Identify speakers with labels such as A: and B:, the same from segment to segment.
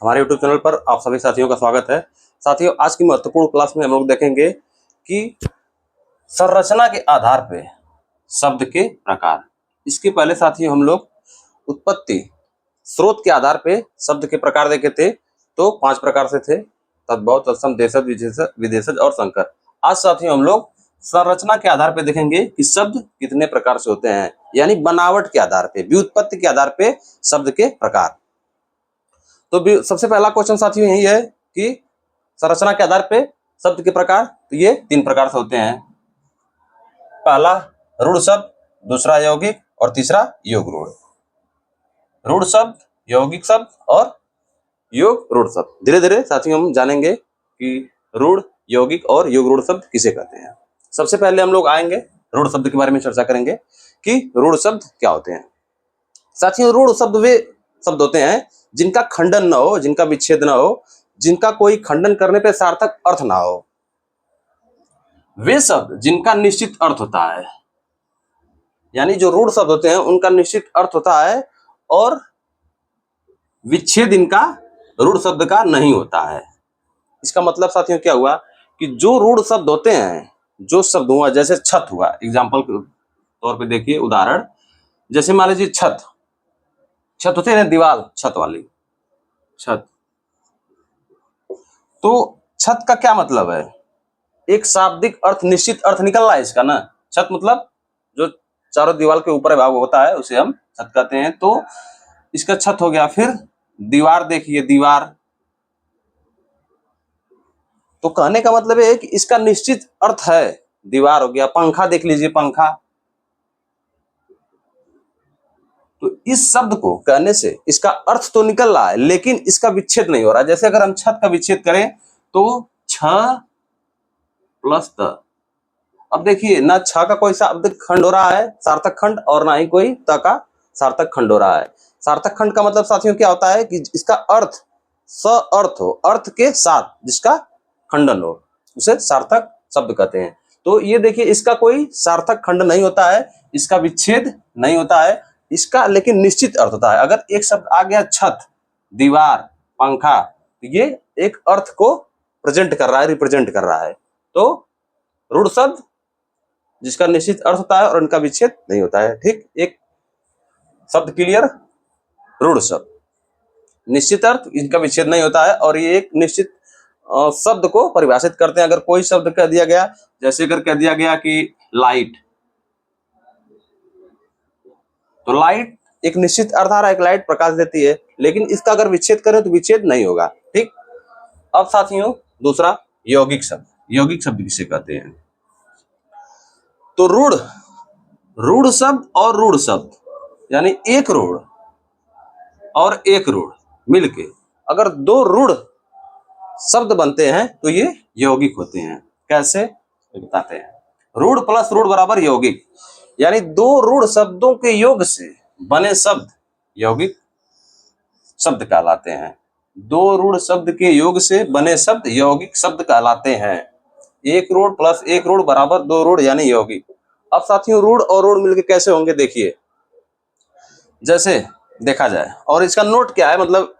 A: हमारे YouTube channel पर आप सभी साथियों का स्वागत है। साथियों, आज की महत्वपूर्ण क्लास में हम लोग देखेंगे कि संरचना के आधार पे शब्द के प्रकार। इसके पहले साथियों हम लोग उत्पत्ति स्रोत के आधार पे शब्द के प्रकार देखे थे, तो 5 प्रकार से थे: तद्भव, तत्सम, देशज, विदेशज और संकर। आज साथियों हम लोग संरचना के आधार पे देखेंगे कि शब्द कितने प्रकार से होते हैं, यानी बनावट के आधार पे, व्युत्पत्ति के आधार पे शब्द के प्रकार। तो सबसे पहला क्वेश्चन साथियों यही है कि संरचना के आधार पे शब्द के प्रकार। तो ये 3 प्रकार से होते हैं। पहला रूढ़ शब्द, दूसरा यौगिक और तीसरा योग रूढ़। रूढ़ शब्द, यौगिक शब्द और योग रूढ़ शब्द। धीरे धीरे साथियों हम जानेंगे कि रूढ़, यौगिक और योग रूढ़ शब्द किसे कहते हैं। सबसे पहले हम लोग आएंगे रूढ़ शब्द के बारे में चर्चा करेंगे कि रूढ़ शब्द क्या होते हैं। साथियों, रूढ़ शब्द वे शब्द होते हैं जिनका खंडन न हो, जिनका विच्छेद न हो, जिनका कोई खंडन करने पे सार्थक अर्थ ना हो। वे शब्द जिनका निश्चित अर्थ होता है, यानी जो रूढ़ शब्द होते हैं उनका निश्चित अर्थ होता है और विच्छेद इनका रूढ़ शब्द का नहीं होता है। इसका मतलब साथियों क्या हुआ कि जो रूढ़ शब्द होते हैं, जो शब्द हुआ, जैसे छत हुआ, एग्जाम्पल के तौर पे देखिए, उदाहरण, जैसे मान लीजिए छत होते हैं, दीवार, छत वाली छत। तो छत का क्या मतलब है? एक शाब्दिक अर्थ, निश्चित अर्थ निकल रहा है इसका ना। छत मतलब जो चारों दीवार के ऊपर भाग होता है उसे हम छत कहते हैं। तो इसका छत हो गया। फिर दीवार देखिए, दीवार, तो कहने का मतलब है कि इसका निश्चित अर्थ है, दीवार हो गया। पंखा देख लीजिए, पंखा। तो इस शब्द को कहने से इसका अर्थ तो निकल रहा है, लेकिन इसका विच्छेद नहीं हो रहा। जैसे अगर हम छत का विच्छेद करें तो छ प्लस त। अब देखिए, ना छ का कोई शब्द खंड हो रहा है, सार्थक खंड, और ना ही कोई त का सार्थक खंड हो रहा है। सार्थक खंड का मतलब साथियों क्या होता है कि इसका अर्थ स अर्थ हो, अर्थ के साथ जिसका खंडन हो, उसे सार्थक शब्द कहते हैं। तो ये देखिए, इसका कोई सार्थक खंड नहीं होता है, इसका विच्छेद नहीं होता है, इसका लेकिन निश्चित अर्थ होता है। अगर एक शब्द आ गया छत, दीवार, पंखा, तो ये एक अर्थ को प्रेजेंट कर रहा है, रिप्रेजेंट कर रहा है। तो रूढ़ शब्द जिसका निश्चित अर्थ होता है और इनका विच्छेद नहीं होता है। ठीक, एक शब्द क्लियर? रूढ़ शब्द, निश्चित अर्थ, इनका विच्छेद नहीं होता है, और ये एक निश्चित शब्द को परिभाषित करते हैं। अगर कोई शब्द कह दिया गया, जैसे अगर कह दिया गया कि लाइट, तो लाइट एक निश्चित अर्थ आ रहा है, एक लाइट प्रकाश देती है, लेकिन इसका अगर विच्छेद करें तो विच्छेद नहीं होगा। ठीक। अब साथियों दूसरा यौगिक शब्द। यौगिक शब्द किसे कहते हैं? तो रूढ़ शब्द और रूढ़ शब्द, यानी एक रूढ़ और एक रूढ़ मिलके अगर 2 रूढ़ शब्द बनते हैं तो ये यौगिक होते हैं। कैसे बताते हैं। रूढ़ प्लस रूढ़ बराबर यौगिक, यानी 2 रूढ़ शब्दों के योग से बने शब्द यौगिक शब्द कहलाते हैं। 2 रूढ़ शब्द के योग से बने शब्द यौगिक शब्द कहलाते हैं। एक रूढ़ प्लस एक रूढ़ बराबर 2 रूढ़, यानी यौगिक। अब साथियों रूढ़ और रूढ़ मिलके कैसे होंगे, देखिए, जैसे देखा जाए, और इसका नोट क्या है, मतलब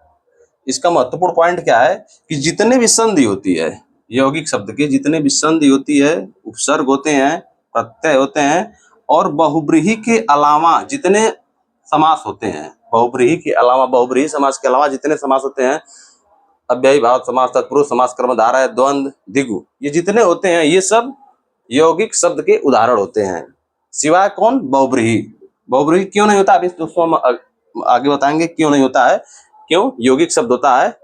A: इसका महत्वपूर्ण पॉइंट क्या है कि जितने भी संधि होती है यौगिक शब्द के, जितने भी संधि होती है, उपसर्ग होते हैं, प्रत्यय होते हैं, और बहुब्रीहि के अलावा जितने समास होते हैं, बहुब्रीहि के अलावा, बहुब्रीहि समास के अलावा जितने समास होते हैं, अव्ययी भाव समास, तत्पुरुष समास, कर्मधारय, द्वंद्व, द्विगु, ये जितने होते हैं ये सब यौगिक शब्द के उदाहरण होते हैं। सिवाय कौन? बहुब्रीहि। बहुब्रीहि क्यों नहीं होता, अभी दोस्तों हम आगे बताएंगे क्यों नहीं होता है, क्यों यौगिक शब्द होता है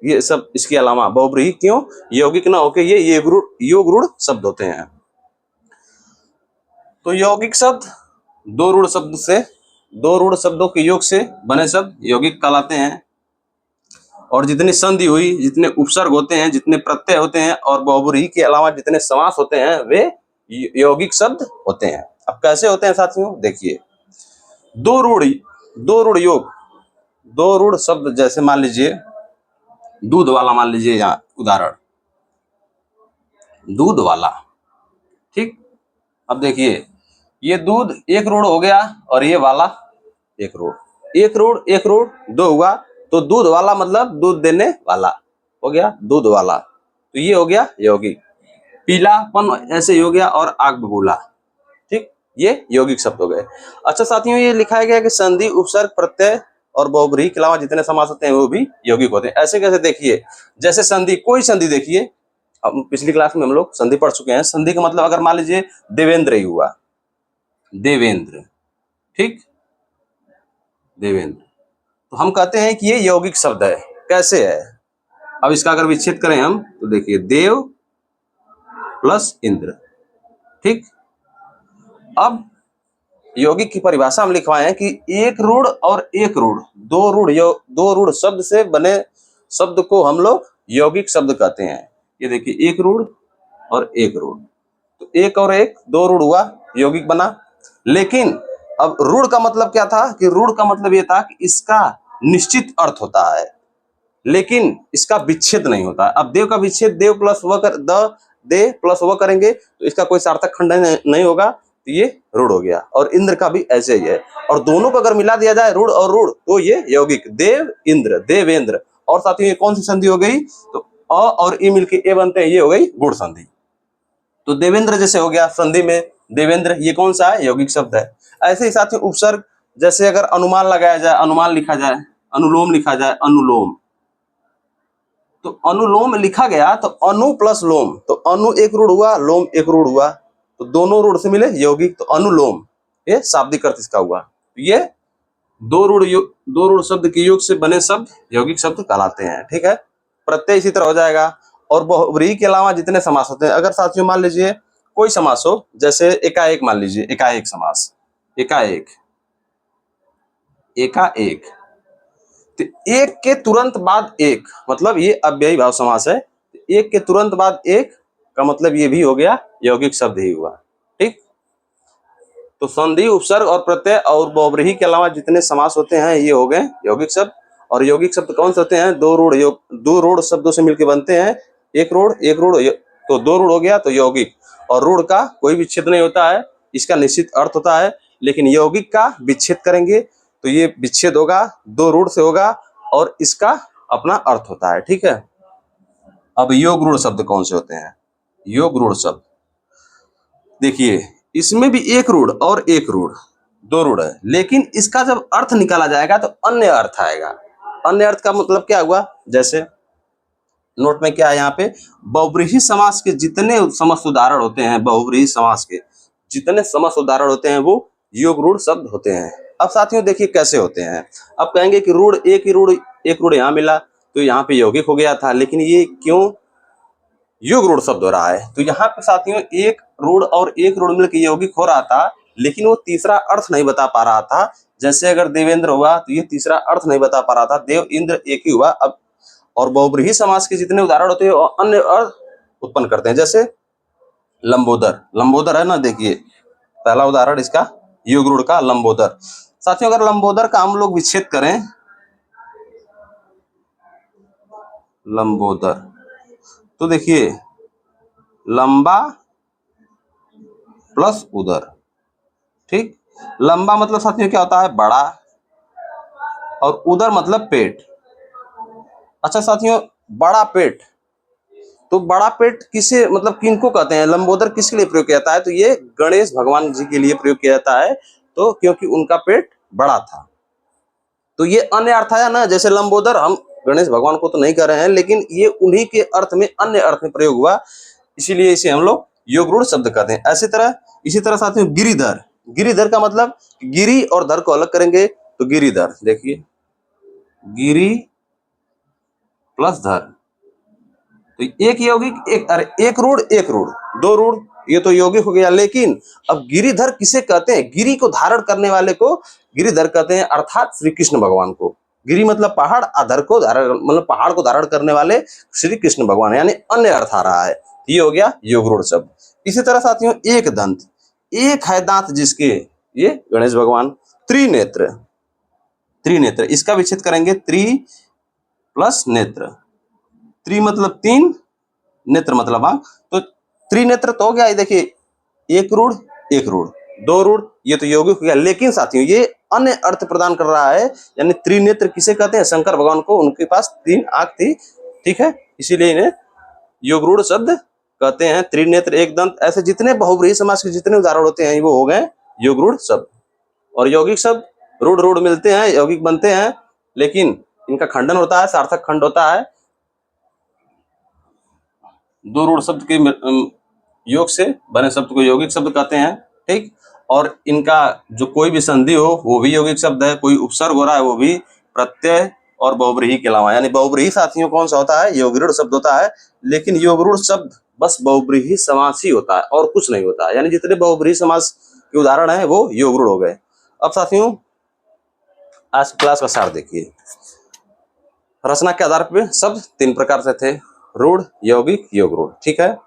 A: ये सब। इसके अलावा बहुब्रीहि क्यों यौगिक ना होके ये योग रूढ़ शब्द होते हैं। तो यौगिक शब्द 2 रूढ़ शब्द से, 2 रूढ़ शब्दों के योग से बने शब्द यौगिक कहलाते हैं। और जितनी संधि हुई, जितने उपसर्ग होते हैं, जितने प्रत्यय होते हैं, और बहुब्रीहि के अलावा जितने समास होते हैं, वे यौगिक शब्द होते हैं। अब कैसे होते हैं साथियों, देखिए, 2 रूढ़ योग, 2 रूढ़ शब्द, जैसे मान लीजिए दूध वाला, मान लीजिए यहाँ उदाहरण, दूध वाला। ठीक। अब देखिए, ये दूध एक रूढ़ हो गया और ये वाला एक रूढ़, एक रूढ़ एक रूढ़ 2 हुआ, तो दूध वाला मतलब दूध देने वाला हो गया, दूध वाला। तो ये हो गया यौगिक। पीलापन ऐसे हो गया, और आग बबूला, ठीक, ये यौगिक शब्द हो गए। अच्छा साथियों, ये लिखा गया कि संधि, उपसर्ग, प्रत्यय और बहुब्रीहि के अलावा जितने समास होते हैं वो भी यौगिक होते हैं। ऐसे कैसे? देखिए, जैसे संधि, कोई संधि देखिए, हम पिछली क्लास में हम लोग संधि पढ़ चुके हैं। संधि का मतलब अगर मान लीजिए देवेंद्र ही हुआ, देवेंद्र, ठीक, देवेंद्र, तो हम कहते हैं कि ये यौगिक शब्द है। कैसे है? अब इसका अगर विच्छेद करें हम, तो देखिए देव प्लस इंद्र, ठीक। अब यौगिक की परिभाषा हम लिखवाए हैं कि एक रूढ़ और एक रूढ़, दो रूढ़ शब्द से बने शब्द को हम लोग यौगिक शब्द कहते हैं। ये देखिए, एक रूढ़ और एक रूढ़, तो एक और एक, दो रूढ़ हुआ, यौगिक बना। लेकिन अब रूढ़ का मतलब क्या था? कि रूढ़ का मतलब ये था कि इसका निश्चित अर्थ होता है, लेकिन इसका विच्छेद नहीं होता। अब देव का विच्छेद देव प्लस व कर, द दे प्लस व करेंगे तो इसका कोई सार्थक खंडन नहीं होगा, तो ये रूढ़ हो गया। और इंद्र का भी ऐसे ही है। और दोनों को अगर मिला दिया जाए, रूढ़ और रूढ़, तो ये यौगिक, देव इंद्र, देवेंद्र। और साथियों, ये कौन सी संधि हो गई? तो अ और ई मिलके ए बनते हैं, ये हो गई गुण संधि। तो देवेंद्र जैसे हो गया संधि में देवेंद्र, ये कौन सा है? यौगिक शब्द है। ऐसे ही साथियों उपसर्ग, जैसे अगर अनुमान लगाया जाए, अनुमान लिखा जाए, अनुलोम लिखा जाए, अनुलोम, तो अनुलोम लिखा गया तो अनु प्लस लोम, तो अनु एक रूढ़ हुआ, लोम एक रूढ़ हुआ, तो दोनों रूढ़ से मिले यौगिक, तो अनुलोम, ये शाब्दिक अर्थ इसका हुआ। तो ये दो रूढ़ शब्द के योग से बने शब्द यौगिक शब्द कहलाते हैं, ठीक है। प्रत्यय इसी तरह हो जाएगा। और बहुव्रीहि के अलावा जितने समास होते हैं, अगर साथियों मान लीजिए कोई समास हो, जैसे एकाएक, मान लीजिए एकाएक समास, एकाएक, एकाएक, तो एक के तुरंत बाद एक, मतलब ये अव्ययी भाव समास है। एक के तुरंत बाद एक का मतलब ये भी हो गया यौगिक शब्द ही हुआ, ठीक। तो संधि, उपसर्ग और प्रत्यय और बहुव्रीहि के अलावा जितने समास होते हैं ये हो गए यौगिक शब्द। और यौगिक शब्द कौन से होते हैं? दो रूढ़ शब्दों से मिलकर बनते हैं। एक रूढ़, तो दो रूढ़ हो गया तो यौगिक। और रूढ़ का कोई विच्छेद नहीं होता है, इसका निश्चित अर्थ होता है। लेकिन यौगिक का विच्छेद करेंगे तो ये विच्छेद होगा, दो रूढ़ से होगा, और इसका अपना अर्थ होता है, ठीक है। अब योग रूढ़ शब्द कौन से होते हैं? योग रूढ़ शब्द देखिए, इसमें भी एक रूढ़ और एक रूढ़, दो रूढ़ है, लेकिन इसका जब अर्थ निकाला जाएगा तो अन्य अर्थ आएगा। अन्य अर्थ का मतलब क्या हुआ? जैसे नोट में क्या है यहाँ पे, बहुव्रीहि समास के जितने समस्त उदाहरण होते हैं, बहुव्रीहि समास के जितने समस्त उदाहरण होते हैं वो योग रूढ़ शब्द होते हैं। अब साथियों देखिए कैसे होते हैं। अब कहेंगे कि रूढ़, एक रूढ़ यहाँ मिला तो यहाँ पे यौगिक हो गया था, लेकिन ये क्यों योग रूढ़ शब्द हो रहा है? तो यहाँ पे साथियों एक रूढ़ और एक रूढ़ मिलकर यौगिक हो रहा था, लेकिन वो तीसरा अर्थ नहीं बता पा रहा था। जैसे अगर देवेंद्र हुआ तो ये तीसरा अर्थ नहीं बता पा रहा था, देव इंद्र एक ही हुआ। अब और बहुव्रीहि समास के जितने उदाहरण होते हैं और अन्य अर्थ उत्पन्न करते हैं। जैसे लंबोदर, लंबोदर है ना, देखिए पहला उदाहरण इसका योग रूढ़ का, लंबोदर। साथियों अगर लंबोदर का हम लोग विच्छेद करें, लंबोदर, तो देखिए लंबा प्लस उदर, ठीक। लंबा मतलब साथियों क्या होता है? बड़ा, और उदर मतलब पेट। अच्छा साथियों, बड़ा पेट, तो बड़ा पेट किसे मतलब किनको कहते हैं? लंबोदर किसके लिए प्रयोग किया जाता है? तो ये गणेश भगवान जी के लिए प्रयोग किया जाता है, तो क्योंकि उनका पेट बड़ा था। तो ये अन्य अर्थ आया ना, जैसे लंबोदर हम गणेश भगवान को तो नहीं कर रहे हैं, लेकिन ये उन्हीं के अर्थ में, अन्य अर्थ में प्रयोग हुआ, इसीलिए इसे हम लोग योग रूढ़ शब्द कहते हैं। इसी तरह साथियों गिरिधर, गिरिधर का मतलब गिरी और धर को अलग करेंगे तो गिरिधर, देखिए गिरी प्लस धर, तो एक यौगिक, एक रूढ़ एक रूढ़, दो रूढ़, ये तो यौगिक हो गया। लेकिन अब गिरिधर किसे कहते हैं? गिरी को धारण करने वाले को गिरिधर कहते हैं, अर्थात श्री कृष्ण भगवान को। गिरी मतलब पहाड़, अधर को धारण मतलब पहाड़ को धारण करने वाले श्री कृष्ण भगवान, यानी अन्य अर्थ आ रहा है। ये हो गया योग रूढ़ शब्द। इसी तरह साथियों एक दंत, एक है दांत जिसके, ये गणेश भगवान। त्रिनेत्र, त्रिनेत्र, इसका विच्छेद करेंगे त्रि प्लस नेत्र, त्रि मतलब तीन, नेत्र मतलब आंख, तो त्रिनेत्र तो हो गया। देखिए एक रूढ़ एक रूढ़, दो रूढ़, ये तो यौगिक हो गया। लेकिन साथियों ये अन्य अर्थ प्रदान कर रहा है, यानी त्रिनेत्र किसे कहते हैं? शंकर भगवान को, उनके पास 3 आंख थी, ठीक है, इसीलिए इन्हें योगरूढ़ शब्द कहते हैं। त्रिनेत्र, एक दंत, ऐसे जितने बहुब्रीहि समास के जितने उदाहरण होते हैं वो हो गए योगरूढ़ शब्द। और यौगिक शब्द रूढ़ रूढ़ मिलते हैं, यौगिक बनते हैं, लेकिन इनका खंडन होता है, सार्थक खंड होता है। दो रूढ़ शब्द के योग से बने शब्द को यौगिक शब्द कहते हैं, ठीक। और इनका जो कोई भी संधि हो वो भी यौगिक शब्द है, कोई उपसर्ग हो रहा है वो भी प्रत्यय और बहुब्रीहि के अलावा, यानी बहुब्रीहि साथियों कौन सा होता है? योगरूढ़ शब्द होता है। लेकिन योगरूढ़ शब्द बस बहुब्रीहि समास ही होता है और कुछ नहीं होता है, यानी जितने बहुब्रीहि समास के उदाहरण है वो योगरूढ़ हो गए। अब साथियों आज की क्लास का सार देखिए। रचना के आधार पर शब्द 3 प्रकार से थे, रूढ़, यौगिक, योगरूढ़, ठीक है।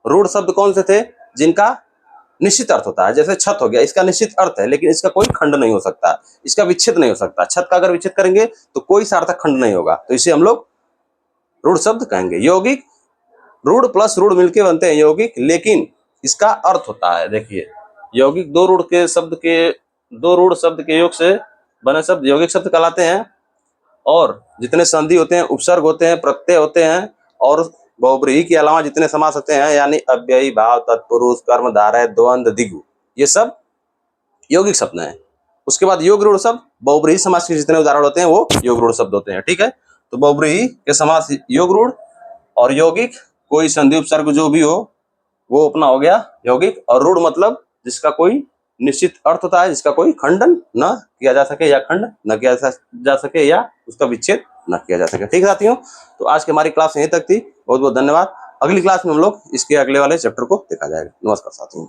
A: रूढ़ शब्द कौन से थे? जिनका निश्चित अर्थ होता है, जैसे छत हो गया, इसका निश्चित अर्थ है लेकिन इसका कोई खंड नहीं हो सकता, इसका विच्छेद नहीं हो सकता। छत का अगर विच्छेद करेंगे तो कोई सार्थक खंड नहीं होगा, तो इसे हम लोग रूढ़ शब्द कहेंगे। यौगिक, रूढ़ प्लस रूढ़ मिलके बनते हैं यौगिक, लेकिन इसका अर्थ होता है, देखिए यौगिक दो रूढ़ शब्द के योग से बने शब्द यौगिक शब्द कहलाते हैं। और जितने संधि होते हैं, उपसर्ग होते हैं, प्रत्यय होते हैं, और बहुब्रीहि के अलावा जितने समास होते हैं, यानी अव्ययी, भाव, तत्पुरुष, कर्म, धारय, द्वंद्व, दिगु, ये सब यौगिक शब्द हैं। उसके बाद योग रूढ़ शब्द, बहुब्रीहि समास के जितने उदाहरण होते हैं वो योग रूढ़ शब्द होते हैं, ठीक है। तो बहुब्रीहि के समास योग रूढ़, और यौगिक कोई संधि उपसर्ग जो भी हो वो अपना हो गया यौगिक। और रूढ़ मतलब जिसका कोई निश्चित अर्थ होता है, जिसका कोई खंडन न किया जा सके, या खंड न किया जा सके, या उसका विच्छेद न किया जा सके, ठीक है साथियों। तो आज की हमारी क्लास यहीं तक थी, बहुत बहुत धन्यवाद। अगली क्लास में हम लोग इसके अगले वाले चैप्टर को देखा जाएगा। नमस्कार साथियों।